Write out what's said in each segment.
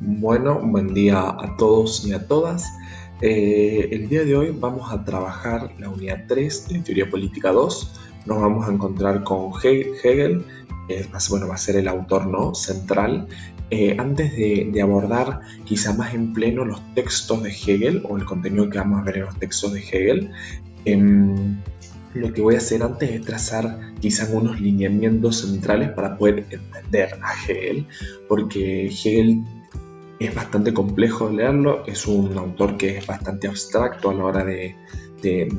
Bueno, buen día a todos y a todas. El día de hoy vamos a trabajar la unidad 3 de Teoría Política 2. Nos vamos a encontrar con Hegel, que va a ser el autor, ¿no?, central. Antes de abordar quizá más en pleno los textos de Hegel o el contenido que vamos a ver en los textos de Hegel, lo que voy a hacer antes es trazar quizá unos lineamientos centrales para poder entender a Hegel, porque Hegel es bastante complejo leerlo, es un autor que es bastante abstracto a la hora de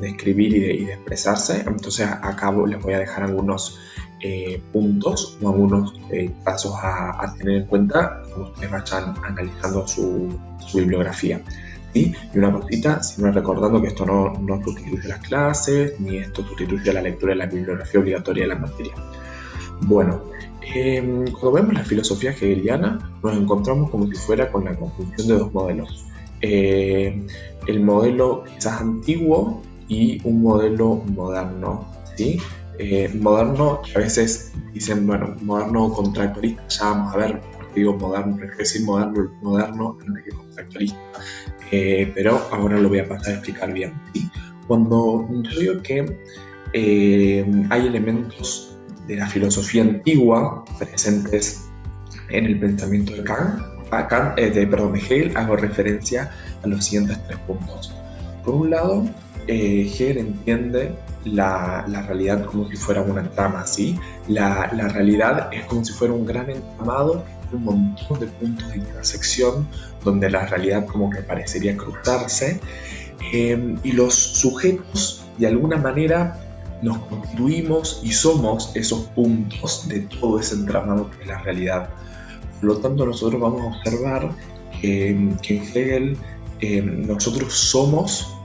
escribir y de expresarse. Entonces acá les voy a dejar algunos puntos o algunos pasos a tener en cuenta cuando ustedes vayan analizando su bibliografía. ¿Sí? Y una cosita, siempre recordando que esto no sustituye las clases, ni esto sustituye la lectura de la bibliografía obligatoria de la materia. Bueno, cuando vemos la filosofía hegeliana, nos encontramos como si fuera con la conjunción de dos modelos. El modelo quizás antiguo y un modelo moderno, ¿sí? Moderno, que a veces dicen, bueno, moderno contractualista, ya vamos a ver, digo moderno, prefiero decir moderno antes que contractualista, pero ahora lo voy a pasar a explicar bien, ¿sí? Cuando yo digo que hay elementos de la filosofía antigua presentes en el pensamiento de de Hegel, hago referencia a los siguientes tres puntos. Por un lado, Hegel entiende la realidad como si fuera una trama, ¿sí? La realidad es como si fuera un gran entramado, un montón de puntos de intersección donde la realidad como que parecería cruzarse, y los sujetos de alguna manera nos constituimos y somos esos puntos de todo ese entramado que es la realidad. Por lo tanto, nosotros vamos a observar que en Hegel nosotros somos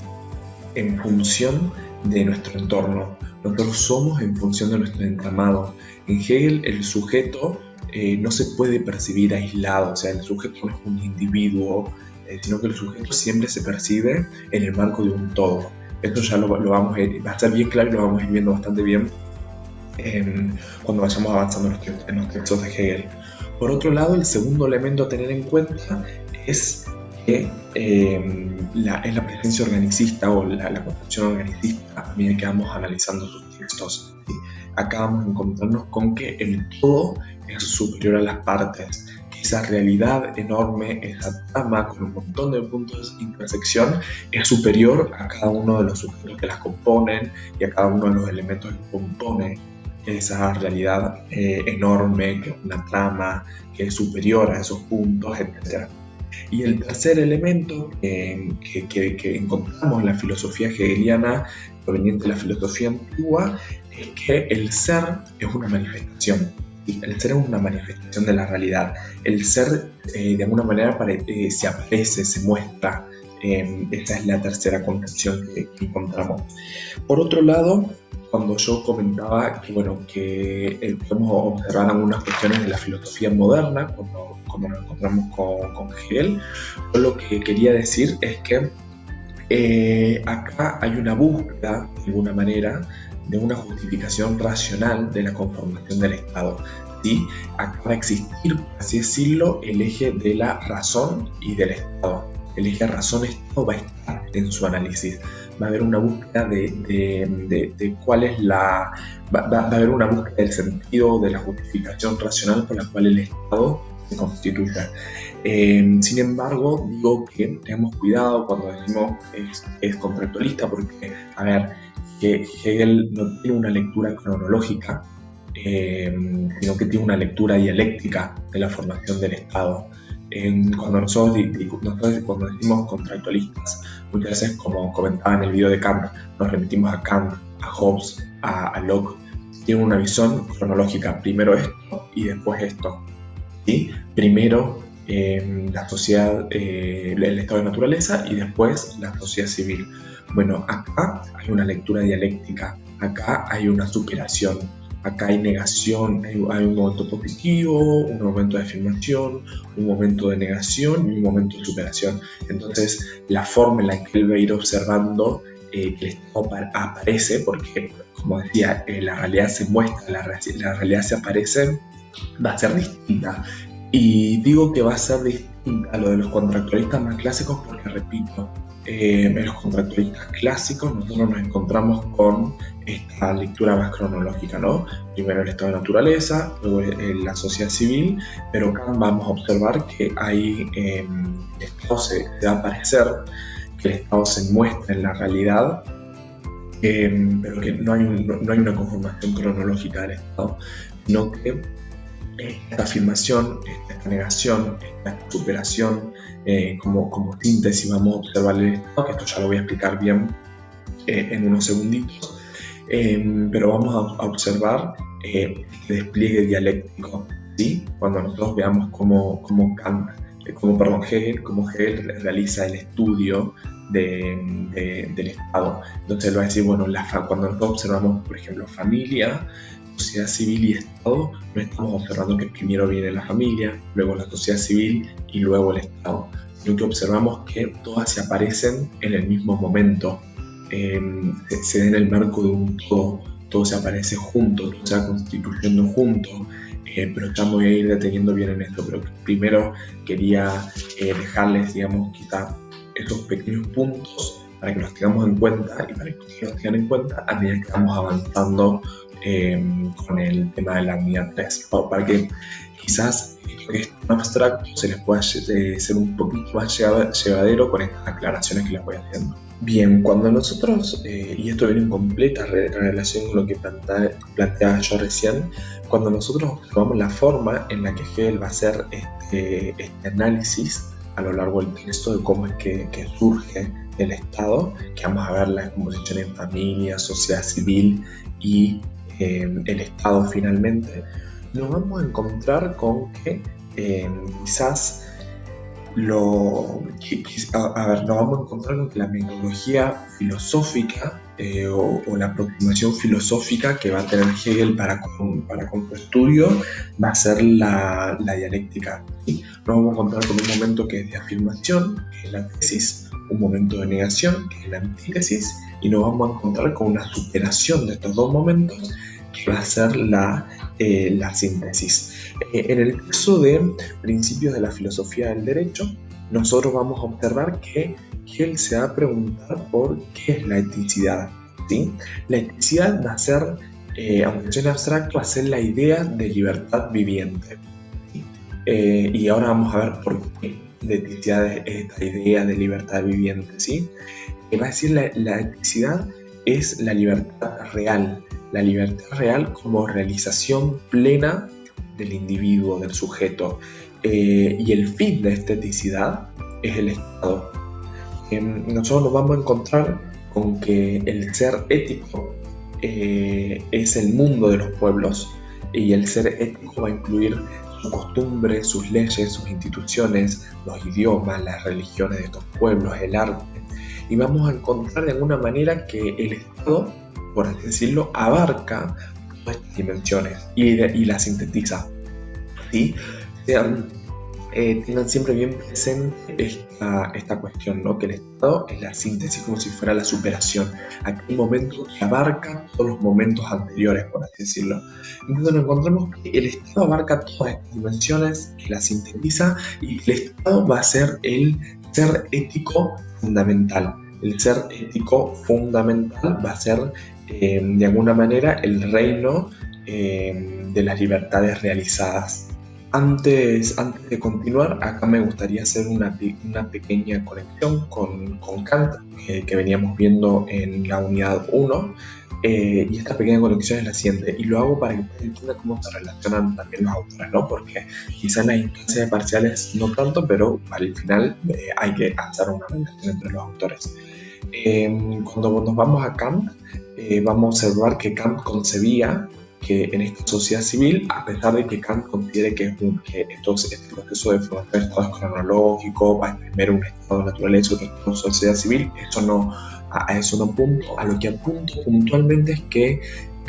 en función de nuestro entorno, nosotros somos en función de nuestro entramado. En Hegel el sujeto no se puede percibir aislado, o sea, el sujeto no es un individuo, sino que el sujeto siempre se percibe en el marco de un todo. Esto ya lo vamos a ir, va a estar bien claro y lo vamos a ir viendo bastante bien cuando vayamos avanzando en los textos de Hegel. Por otro lado, el segundo elemento a tener en cuenta es que es la presencia organicista o la concepción organicista a medida que vamos analizando sus textos. ¿Sí? Acá vamos a encontrarnos con que el todo es superior a las partes, que esa realidad enorme, esa trama con un montón de puntos de intersección es superior a cada uno de los sujetos que las componen y a cada uno de los elementos que compone esa realidad enorme, que es una trama, que es superior a esos puntos, etc. Y el tercer elemento que encontramos en la filosofía hegeliana proveniente de la filosofía antigua es que el ser es una manifestación. El ser es una manifestación de la realidad. El ser de alguna manera se aparece, se muestra. Esa es la tercera concepción que encontramos. Por otro lado, cuando yo comentaba que, bueno, que podemos observar algunas cuestiones de la filosofía moderna cuando nos encontramos con Hegel, yo lo que quería decir es que acá hay una búsqueda, de alguna manera, de una justificación racional de la conformación del Estado. ¿Sí? Acá va a existir, por así decirlo, el eje de la razón y del Estado. El eje razón-Estado va a estar en su análisis. Va a haber una búsqueda de cuál es la... Va a haber una búsqueda del sentido de la justificación racional por la cual el Estado se constituye. Sin embargo, digo que tenemos cuidado cuando decimos es contractualista, porque, a ver, que Hegel no tiene una lectura cronológica, sino que tiene una lectura dialéctica de la formación del Estado. Cuando nosotros cuando decimos contractualistas, muchas veces, como comentaba en el video de Kant, nos remitimos a Kant, a Hobbes, a Locke. Tienen una visión cronológica, primero esto y después esto. ¿Sí? Primero la sociedad, el estado de naturaleza y después la sociedad civil. Bueno, acá hay una lectura dialéctica, acá hay una superación, acá hay negación, hay un momento positivo, un momento de afirmación, un momento de negación y un momento de superación. Entonces, la forma en la que él va a ir observando que el Estado aparece, porque, como decía, la realidad se muestra, la realidad se aparece, va a ser distinta. Y digo que va a ser distinta a lo de los contractualistas más clásicos porque, repito, en los contractualistas clásicos nosotros nos encontramos con esta lectura más cronológica, ¿no? Primero el estado de naturaleza, luego la sociedad civil, pero acá vamos a observar que hay, el estado se va a parecer, que el estado se muestra en la realidad, pero que no hay una conformación cronológica del estado, sino que esta afirmación, esta negación, esta superación, como síntesis vamos a observar el estado, que esto ya lo voy a explicar bien en unos segunditos, pero vamos a observar este despliegue dialéctico, ¿sí? Cuando nosotros veamos cómo Hegel realiza el estudio del Estado. Entonces él va a decir, bueno, cuando nosotros observamos, por ejemplo, familia, sociedad civil y Estado, no estamos observando que primero viene la familia, luego la sociedad civil y luego el Estado, sino que observamos que todas se aparecen en el mismo momento, se da en el marco de un todo se aparece junto, todo se va constituyendo junto, pero ya me voy a ir deteniendo bien en esto, pero primero quería dejarles, digamos, quizá estos pequeños puntos para que los tengamos en cuenta y para que ustedes los tengan en cuenta a medida que vamos avanzando con el tema de la unidad 3, para que quizás esto que es tan abstracto se les pueda ser un poquito más llevadero con estas aclaraciones que les voy haciendo. Bien, cuando nosotros, y esto viene en completa relación con lo que planteaba yo recién, cuando nosotros observamos la forma en la que Hegel va a hacer este análisis a lo largo del texto de cómo es que surge el Estado, que vamos a ver la descomposición en familia, sociedad civil y el Estado finalmente, nos vamos a encontrar con que quizás nos vamos a encontrar con que la metodología filosófica o la aproximación filosófica que va a tener Hegel para con su estudio va a ser la dialéctica, ¿sí? Nos vamos a encontrar con un momento que es de afirmación, que es la tesis, un momento de negación, que es la antítesis, y nos vamos a encontrar con una superación de estos dos momentos, que va a ser la síntesis. En el caso de Principios de la Filosofía del Derecho, nosotros vamos a observar que Hegel se va a preguntar por qué es la eticidad, ¿sí? La eticidad va a ser, aunque sea en abstracto, va a ser la idea de libertad viviente, ¿sí? Y ahora vamos a ver por qué la eticidad es esta idea de libertad viviente, ¿sí? Va a decir la eticidad es la libertad real como realización plena del individuo, del sujeto, y el fin de esta eticidad es el Estado. Nosotros nos vamos a encontrar con que el ser ético es el mundo de los pueblos, y el ser ético va a incluir sus costumbres, sus leyes, sus instituciones, los idiomas, las religiones de estos pueblos, el arte, y vamos a encontrar de alguna manera que el Estado, por así decirlo, abarca todas estas dimensiones y las sintetiza, ¿sí? Tengan siempre bien presente esta cuestión, ¿no? Que el Estado es la síntesis, como si fuera la superación, aquel momento que abarca todos los momentos anteriores, por así decirlo. Entonces nos encontramos que el Estado abarca todas estas dimensiones, que las sintetiza, y el Estado va a ser el ser ético fundamental. El ser ético fundamental va a ser, de alguna manera, el reino de las libertades realizadas. Antes de continuar, acá me gustaría hacer una pequeña conexión con Kant, que veníamos viendo en la unidad 1, y esta pequeña conexión es la siguiente, y lo hago para que ustedes entiendan cómo se relacionan también los autores, ¿no? Porque quizás en las instancias de parciales no tanto, pero al final hay que hacer una relación entre los autores. Cuando nos vamos a Kant, vamos a observar que Kant concebía que en esta sociedad civil, a pesar de que Kant considere que este proceso de formación de estado es cronológico, va a primero un estado de naturaleza y otro estado de sociedad civil, a eso no apunto. A lo que apunto puntualmente es que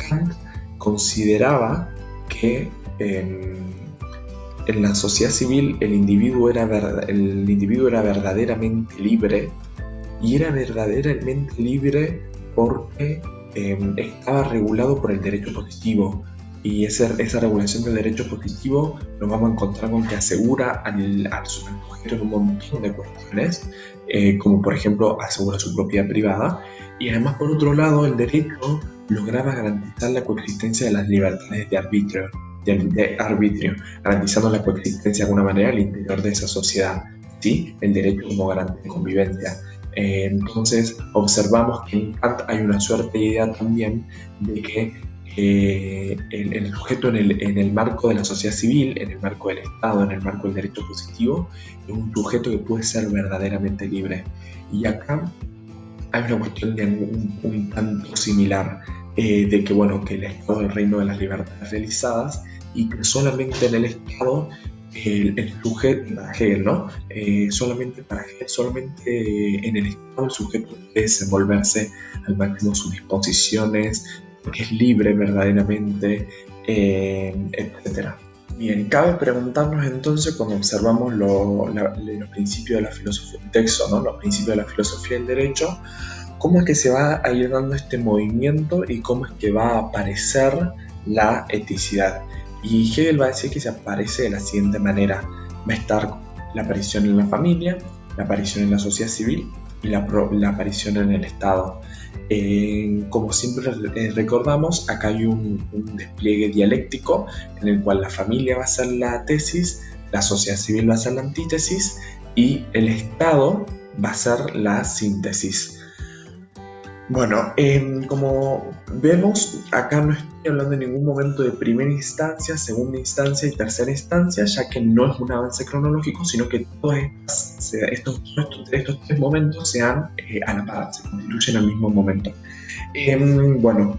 Kant consideraba que en la sociedad civil el individuo era verdaderamente libre, y era verdaderamente libre porque estaba regulado por el derecho positivo, y esa regulación del derecho positivo nos vamos a encontrar con que asegura al sujeto en un montón de cuestiones, como por ejemplo asegura su propiedad privada, y además por otro lado el derecho lograba garantizar la coexistencia de las libertades de arbitrio, garantizando la coexistencia de alguna manera al interior de esa sociedad, ¿sí? El derecho como garante de convivencia. Entonces observamos que en Kant hay una suerte de idea también de que el sujeto en el marco de la sociedad civil, en el marco del Estado, en el marco del derecho positivo, es un sujeto que puede ser verdaderamente libre. Y acá hay una cuestión de un tanto similar, de que, bueno, que el Estado es el reino de las libertades realizadas y que solamente en el Estado el sujeto, para Hegel, ¿no? Solamente para Hegel, solamente en el Estado el sujeto puede desenvolverse al máximo sus disposiciones, que es libre verdaderamente, etc. Bien, cabe preguntarnos entonces cuando observamos los principios de la filosofía del texto, ¿no? Los principios de la filosofía del derecho, cómo es que se va a ir dando este movimiento y cómo es que va a aparecer la eticidad. Y Hegel va a decir que se aparece de la siguiente manera: va a estar la aparición en la familia, la aparición en la sociedad civil y la aparición en el Estado. Como siempre recordamos, acá hay un despliegue dialéctico en el cual la familia va a ser la tesis, la sociedad civil va a ser la antítesis y el Estado va a ser la síntesis. Bueno, como vemos, acá no estoy hablando en ningún momento de primera instancia, segunda instancia y tercera instancia, ya que no es un avance cronológico, sino que todos estos tres momentos se dan a la par, se constituyen al mismo momento. Bueno,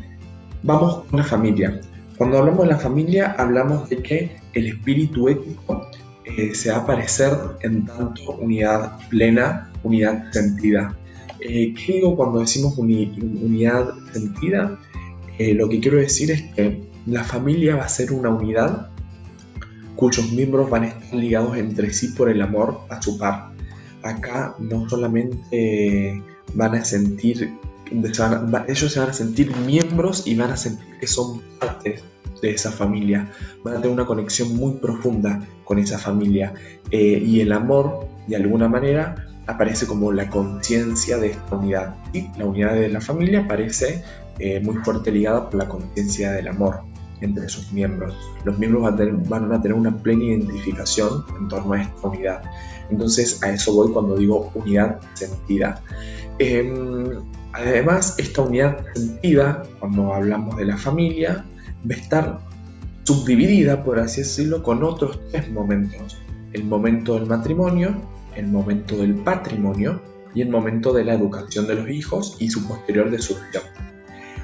vamos con la familia. Cuando hablamos de la familia, hablamos de que el espíritu ético se va a aparecer en tanto unidad plena, unidad sentida. ¿Qué digo cuando decimos unidad sentida? Lo que quiero decir es que la familia va a ser una unidad cuyos miembros van a estar ligados entre sí por el amor a su par. Acá no solamente van a sentir, ellos se van a sentir miembros y van a sentir que son partes de esa familia, van a tener una conexión muy profunda con esa familia, y el amor, de alguna manera, aparece como la conciencia de esta unidad. Y la unidad de la familia aparece muy fuerte ligada por la conciencia del amor entre sus miembros. Los miembros van a tener una plena identificación en torno a esta unidad. Entonces a eso voy cuando digo unidad sentida. Además, esta unidad sentida, cuando hablamos de la familia, va a estar subdividida, por así decirlo, con otros tres momentos: el momento del matrimonio, el momento del patrimonio y el momento de la educación de los hijos y su posterior disolución.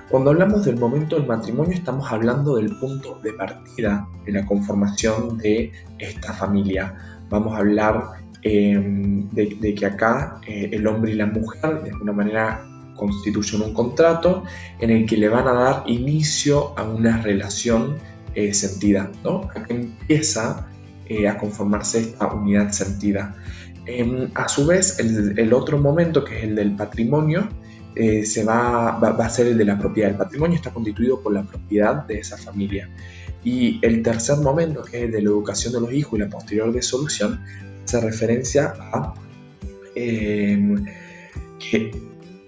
Cuando hablamos del momento del matrimonio, estamos hablando del punto de partida de la conformación de esta familia. Vamos a hablar de que acá el hombre y la mujer de alguna manera constituyen un contrato en el que le van a dar inicio a una relación sentida, ¿no? Acá empieza a conformarse esta unidad sentida. A su vez, el otro momento, que es el del patrimonio, va a ser el de la propiedad. El patrimonio está constituido por la propiedad de esa familia. Y el tercer momento, que es el de la educación de los hijos y la posterior disolución, hace referencia a que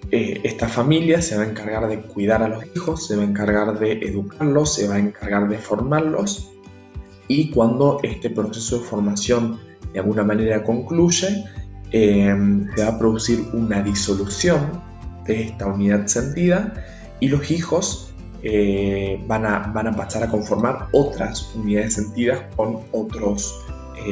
esta familia se va a encargar de cuidar a los hijos, se va a encargar de educarlos, se va a encargar de formarlos, y cuando este proceso de formación de alguna manera concluye, se va a producir una disolución de esta unidad sentida y los hijos van a pasar a conformar otras unidades sentidas con otros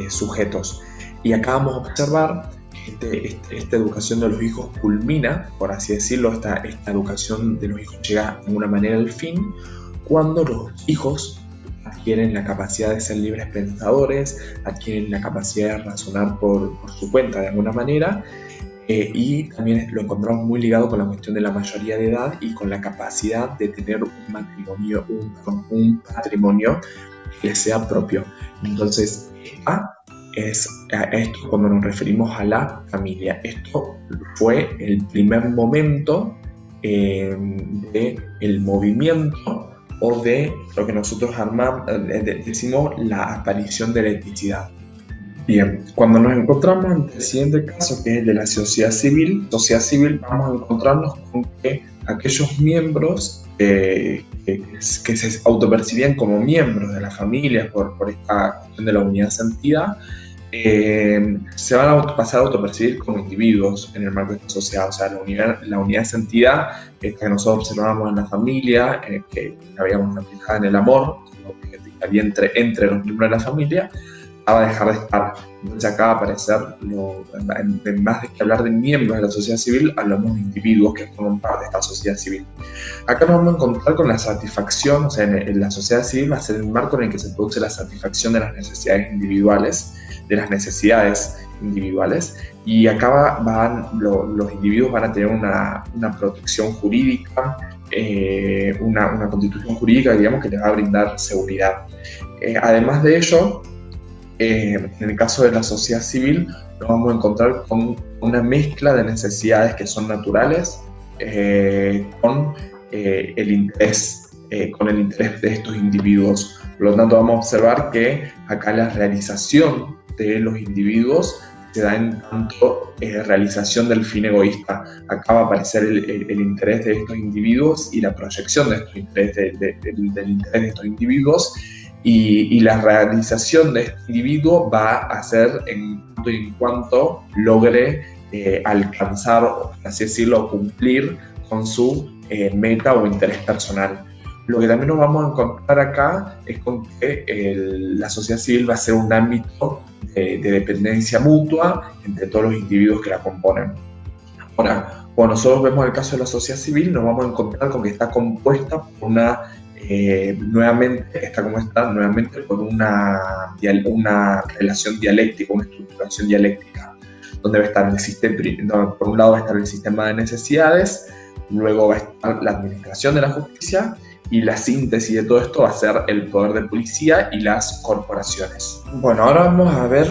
sujetos. Y acá vamos a observar que esta educación de los hijos culmina, por así decirlo, esta educación de los hijos llega de alguna manera al fin cuando los hijos adquieren la capacidad de ser libres pensadores, adquieren la capacidad de razonar por su cuenta de alguna manera, y también lo encontramos muy ligado con la cuestión de la mayoría de edad y con la capacidad de tener un patrimonio que sea propio. Entonces, esto cuando nos referimos a la familia. Esto fue el primer momento del movimiento o de lo que nosotros decimos la aparición de la etnicidad. Bien, cuando nos encontramos ante el siguiente caso, que es el de la sociedad civil, vamos a encontrarnos con que aquellos miembros que se autopercibían como miembros de la familia por esta cuestión de la unidad sentida, se van a pasar a autopercibir como individuos en el marco de esta sociedad. O sea, la unidad de sentidad, esta que nosotros observamos en la familia, que habíamos aplicado en el amor, que había entre los miembros de la familia, va a dejar de estar. Entonces acá va a aparecer, en más de que hablar de miembros de la sociedad civil, hablamos de individuos que forman parte de esta sociedad civil. Acá nos vamos a encontrar con la satisfacción, o sea, en la sociedad civil va a ser el marco en el que se produce la satisfacción de las necesidades individuales, y acá los individuos van a tener una protección jurídica, una constitución jurídica, digamos, que les va a brindar seguridad. Además de ello, en el caso de la sociedad civil, nos vamos a encontrar con una mezcla de necesidades que son naturales con el interés de estos individuos. Por lo tanto, vamos a observar que acá la realización de los individuos se da en tanto realización del fin egoísta. Acá va a aparecer el interés de estos individuos y la proyección de estos del interés de estos individuos, y la realización de este individuo va a ser en tanto y en cuanto logre alcanzar, o así decirlo, cumplir con su meta o interés personal. Lo que también nos vamos a encontrar acá es con que la sociedad civil va a ser un ámbito de dependencia mutua entre todos los individuos que la componen. Ahora, cuando nosotros vemos el caso de la sociedad civil, nos vamos a encontrar con que está compuesta por nuevamente por una relación dialéctica, una estructuración dialéctica, donde va a estar por un lado va a estar el sistema de necesidades, luego va a estar la administración de la justicia, y la síntesis de todo esto va a ser el poder de policía y las corporaciones. Bueno, ahora vamos a ver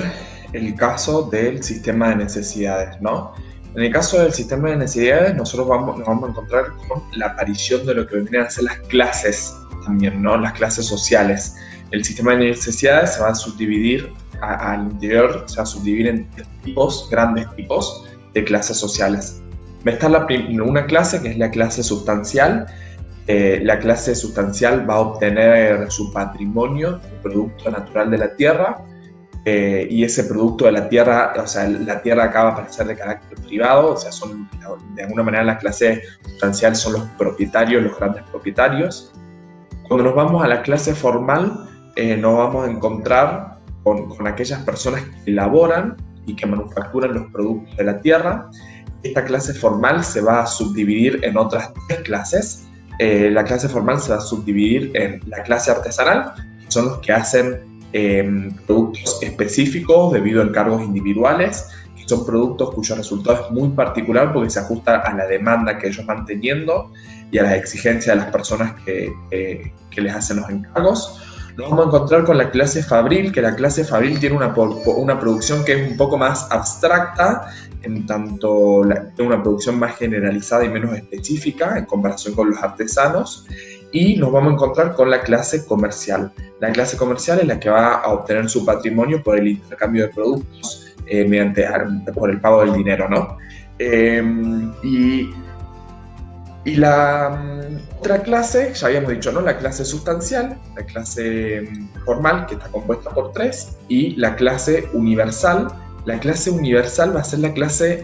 el caso del sistema de necesidades, ¿no? En el caso del sistema de necesidades, nosotros nos vamos a encontrar con la aparición de lo que vendrían a ser las clases también, ¿no? Las clases sociales. El sistema de necesidades se va a subdividir al interior, se va a subdividir en grandes tipos de clases sociales. Va a estar una clase que es la clase sustancial. La clase sustancial va a obtener su patrimonio, el producto natural de la tierra, y ese producto de la tierra, o sea, la tierra acá va a aparecer de carácter privado, o sea, de alguna manera la clase sustancial son los propietarios, los grandes propietarios. Cuando nos vamos a la clase formal, nos vamos a encontrar con aquellas personas que elaboran y que manufacturan los productos de la tierra. Esta clase formal se va a subdividir en otras 3 clases. La clase formal se va a subdividir en la clase artesanal, que son los que hacen productos específicos debido a encargos individuales, que son productos cuyo resultado es muy particular porque se ajusta a la demanda que ellos van teniendo y a las exigencias de las personas que les hacen los encargos. Nos vamos a encontrar con la clase fabril, que la clase fabril tiene una producción que es un poco más abstracta, en tanto tiene una producción más generalizada y menos específica en comparación con los artesanos. Y nos vamos a encontrar con la clase comercial. La clase comercial es la que va a obtener su patrimonio por el intercambio de productos por el pago del dinero, ¿no? Y la otra clase, ya habíamos dicho, ¿no? La clase sustancial, la clase formal, que está compuesta por 3, y la clase universal. La clase universal va a ser la clase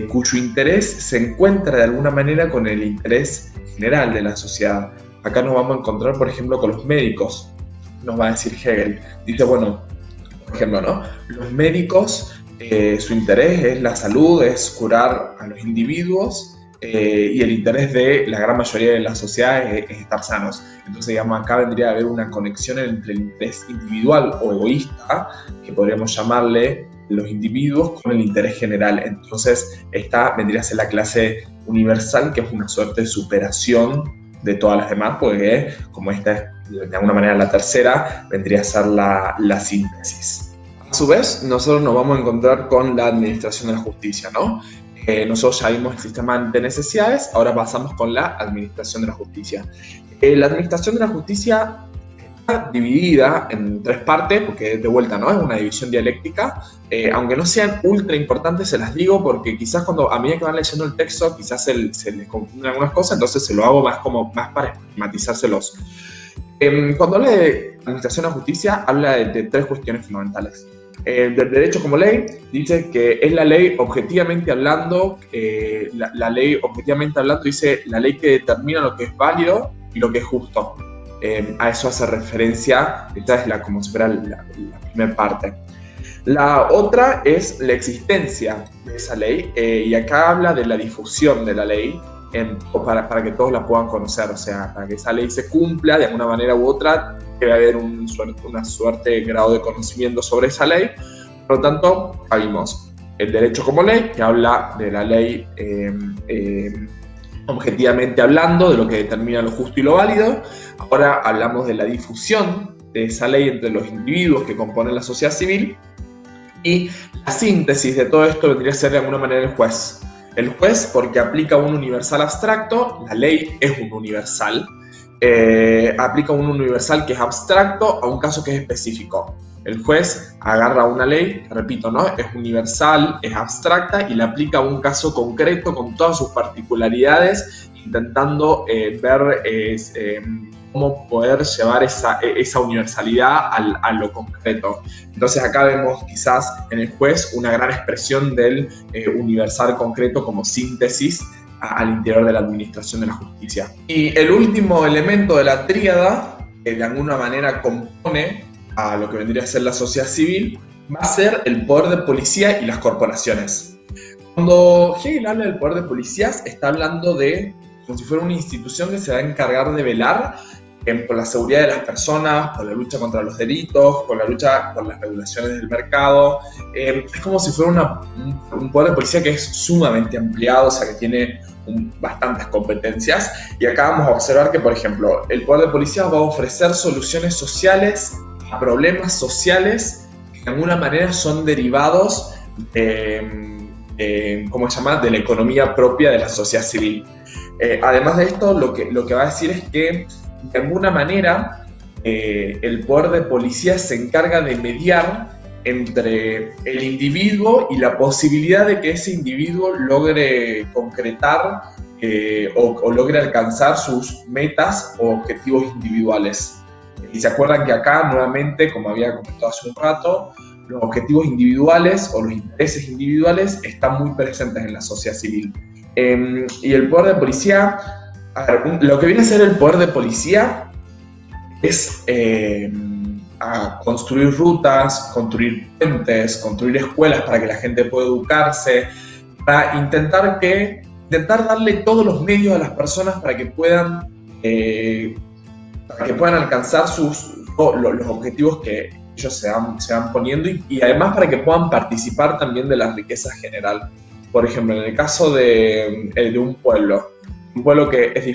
cuyo interés se encuentra de alguna manera con el interés general de la sociedad. Acá nos vamos a encontrar, por ejemplo, con los médicos. Nos va a decir Hegel. Dice, bueno, por ejemplo, ¿no? Los médicos, su interés es la salud, es curar a los individuos, y el interés de la gran mayoría de las sociedades es estar sanos. Entonces, digamos, acá vendría a haber una conexión entre el interés individual o egoísta, que podríamos llamarle los individuos, con el interés general. Entonces, esta vendría a ser la clase universal, que es una suerte de superación de todas las demás, porque como esta es de alguna manera la tercera, vendría a ser la síntesis. A su vez, nosotros nos vamos a encontrar con la administración de la justicia, ¿no? Nosotros ya vimos el sistema de necesidades, ahora pasamos con la administración de la justicia. La administración de la justicia está dividida en 3 partes, porque de vuelta no es una división dialéctica, aunque no sean ultra importantes, se las digo porque quizás a medida que van leyendo el texto, quizás se les confunden algunas cosas, entonces se lo hago más para esquematizárselos. Cuando habla de administración de la justicia, habla de 3 cuestiones fundamentales. Del derecho como ley, dice que es la ley objetivamente hablando, la ley objetivamente hablando dice la ley que determina lo que es válido y lo que es justo. A eso hace referencia, esta es como si fuera la primera parte. La otra es la existencia de esa ley, y acá habla de la difusión de la ley para que todos la puedan conocer, o sea, para que esa ley se cumpla de alguna manera u otra, debe haber una suerte grado de conocimiento sobre esa ley. Por lo tanto, ya vimos el derecho como ley, que habla de la ley objetivamente hablando, de lo que determina lo justo y lo válido. Ahora hablamos de la difusión de esa ley entre los individuos que componen la sociedad civil, y la síntesis de todo esto vendría a ser de alguna manera el juez. El juez, porque aplica un universal abstracto, la ley es un universal, aplica un universal que es abstracto a un caso que es específico. El juez agarra una ley, repito, ¿no? Es universal, es abstracta y la aplica a un caso concreto con todas sus particularidades, intentando ver cómo poder llevar esa universalidad a lo concreto. Entonces acá vemos quizás en el juez una gran expresión del universal concreto como síntesis al interior de la administración de la justicia. Y el último elemento de la tríada, que de alguna manera compone a lo que vendría a ser la sociedad civil, va a ser el poder de policía y las corporaciones. Cuando Hegel habla del poder de policías, está hablando de como si fuera una institución que se va a encargar de velar por la seguridad de las personas, por la lucha contra los delitos, por la lucha por las regulaciones del mercado. Es como si fuera un poder de policía que es sumamente ampliado, o sea, que tiene bastantes competencias. Y acá vamos a observar que, por ejemplo, el poder de policía va a ofrecer soluciones sociales a problemas sociales que de alguna manera son derivados ¿cómo se llama?, de la economía propia de la sociedad civil. Además de esto, lo que va a decir es que de alguna manera el poder de policía se encarga de mediar entre el individuo y la posibilidad de que ese individuo logre concretar o logre alcanzar sus metas o objetivos individuales. Y se acuerdan que acá, nuevamente, como había comentado hace un rato, los objetivos individuales o los intereses individuales están muy presentes en la sociedad civil. Y el poder de policía, a ver, lo que viene a ser el poder de policía es a construir rutas, construir puentes, construir escuelas para que la gente pueda educarse, para intentar darle todos los medios a las personas para que puedan alcanzar los objetivos que ellos se van poniendo y además para que puedan participar también de la riqueza general. Por ejemplo, en el caso de un pueblo que es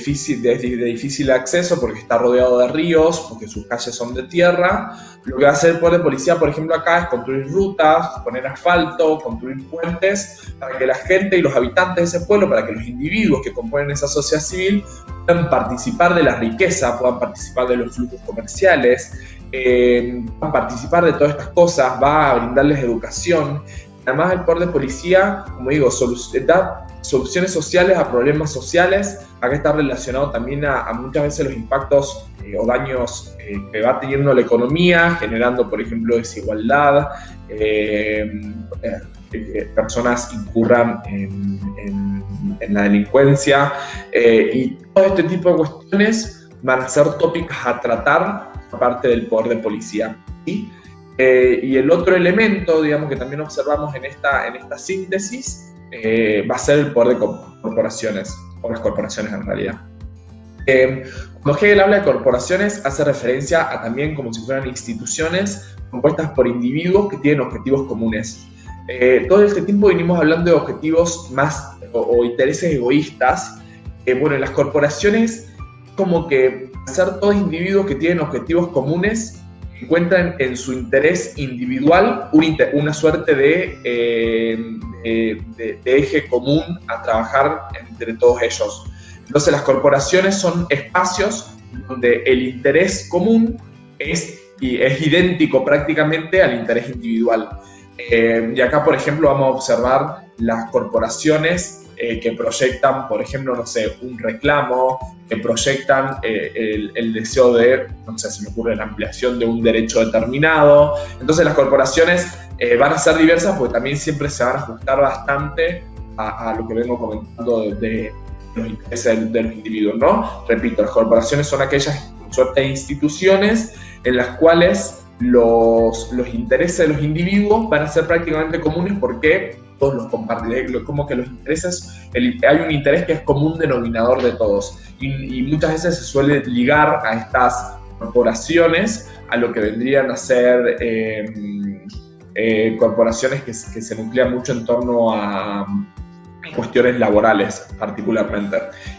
de difícil acceso porque está rodeado de ríos, porque sus calles son de tierra, lo que va a hacer el poder de policía, por ejemplo, acá es construir rutas, poner asfalto, construir puentes, para que la gente y los habitantes de ese pueblo, para que los individuos que componen esa sociedad civil puedan participar de la riqueza, puedan participar de los flujos comerciales, puedan participar de todas estas cosas, va a brindarles educación. Además, el poder de policía, como digo, da soluciones sociales a problemas sociales. Acá está relacionado también a muchas veces los impactos o daños que va teniendo la economía, generando, por ejemplo, desigualdad, personas incurran en la delincuencia, y todo este tipo de cuestiones van a ser tópicas a tratar por parte del poder de policía, ¿sí? Y el otro elemento, digamos, que también observamos en esta síntesis va a ser el poder de corporaciones, o las corporaciones en realidad. Cuando Hegel habla de corporaciones, hace referencia a también como si fueran instituciones compuestas por individuos que tienen objetivos comunes. Todo este tiempo venimos hablando de objetivos más o intereses egoístas. Bueno, en las corporaciones, como que ser todos individuos que tienen objetivos comunes encuentran en su interés individual una suerte de de eje común a trabajar entre todos ellos. Entonces las corporaciones son espacios donde el interés común es idéntico prácticamente al interés individual. Y acá, por ejemplo, vamos a observar las corporaciones que proyectan, por ejemplo, no sé, un reclamo, que proyectan el deseo de, no sé, se me ocurre la ampliación de un derecho determinado. Entonces las corporaciones van a ser diversas porque también siempre se van a ajustar bastante a lo que vengo comentando de los intereses de los individuos, ¿no? Repito, las corporaciones son aquellas suerte de instituciones en las cuales los intereses de los individuos van a ser prácticamente comunes porque todos los comparten, como que los intereses, hay un interés que es común denominador de todos y muchas veces se suele ligar a estas corporaciones a lo que vendrían a ser corporaciones que se nuclean mucho en torno a cuestiones laborales particularmente.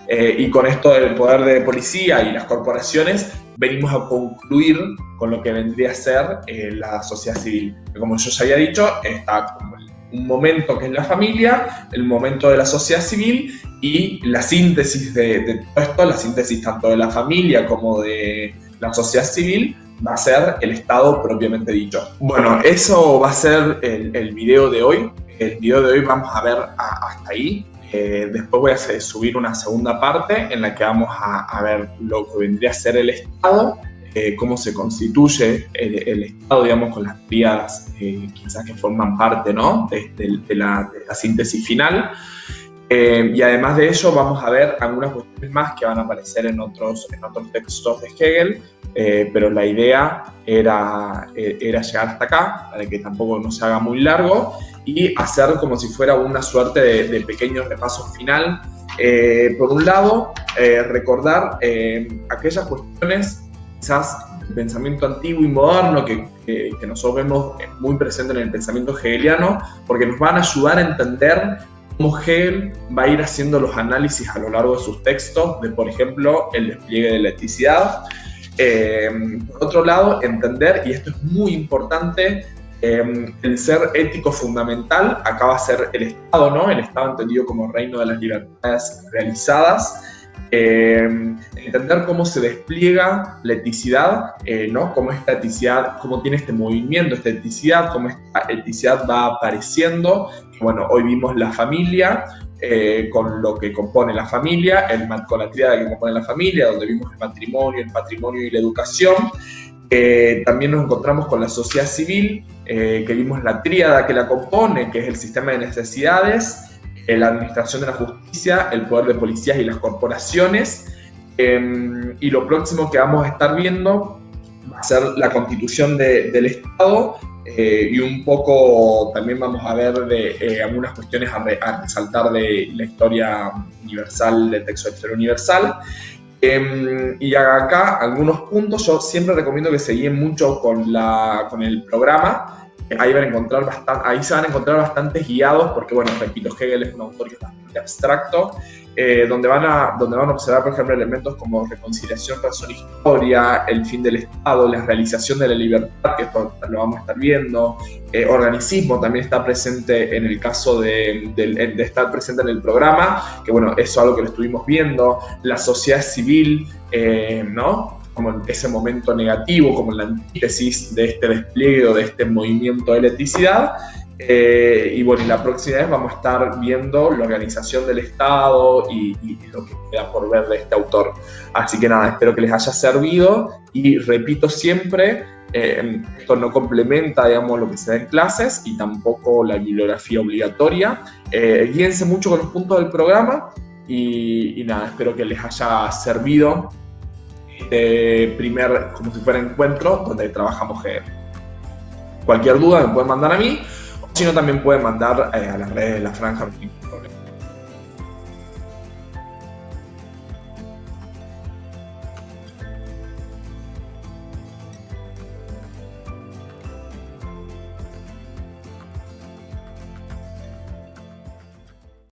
Y con esto del poder de policía y las corporaciones venimos a concluir con lo que vendría a ser la sociedad civil. Como yo ya había dicho, está como un momento que es la familia, el momento de la sociedad civil y la síntesis de todo esto, la síntesis tanto de la familia como de la sociedad civil, va a ser el Estado propiamente dicho. Bueno, eso va a ser el video de hoy. El video de hoy vamos a ver hasta ahí. Después voy a subir una segunda parte en la que vamos a ver lo que vendría a ser el Estado, cómo se constituye el Estado, digamos, con las vías quizás que forman parte, ¿no? de la síntesis final. Y además de ello vamos a ver algunas cuestiones más que van a aparecer en otros textos de Hegel, pero la idea era llegar hasta acá, para que tampoco no se haga muy largo, y hacer como si fuera una suerte de pequeño repaso final. Por un lado, recordar aquellas cuestiones, quizás del pensamiento antiguo y moderno que nosotros vemos muy presente en el pensamiento hegeliano, porque nos van a ayudar a entender cómo Hegel va a ir haciendo los análisis a lo largo de sus textos de, por ejemplo, el despliegue de la eticidad. Por otro lado, entender, y esto es muy importante, el ser ético fundamental acá va a ser el Estado, ¿no? El Estado entendido como reino de las libertades realizadas. Entender cómo se despliega la eticidad, ¿no? Cómo esta eticidad, cómo tiene este movimiento, esta eticidad, cómo esta eticidad va apareciendo. Bueno, hoy vimos la familia, con lo que compone la familia, con la tríada que compone la familia, donde vimos el patrimonio y la educación. También nos encontramos con la sociedad civil, que vimos la tríada que la compone, que es el sistema de necesidades, la administración de la justicia, el poder de policías y las corporaciones. Y lo próximo que vamos a estar viendo va a ser la constitución del Estado, y un poco también vamos a ver de algunas cuestiones a resaltar de la historia universal, del texto de historia universal. Y acá algunos puntos, yo siempre recomiendo que se guíen mucho con el programa. Ahí se van a encontrar bastantes guiados, porque bueno, repito, Hegel es un autor que es bastante abstracto, donde van a observar, por ejemplo, elementos como reconciliación, razón, historia, el fin del Estado, la realización de la libertad, que esto lo vamos a estar viendo, organicismo también está presente en el caso de estar presente en el programa, que bueno, eso es algo que lo estuvimos viendo, la sociedad civil, ¿no? Como en ese momento negativo, como la antítesis de este despliegue o de este movimiento de la eticidad. Y bueno, y la próxima vez vamos a estar viendo la organización del Estado y lo que queda por ver de este autor. Así que nada, espero que les haya servido y repito siempre, esto no complementa, digamos, lo que se da en clases y tampoco la bibliografía obligatoria. Guíense mucho con los puntos del programa y nada, espero que les haya servido este primer, como si fuera encuentro, donde trabajamos Hegel. Cualquier duda me pueden mandar a mí, o si no también pueden mandar a las redes de La Franja.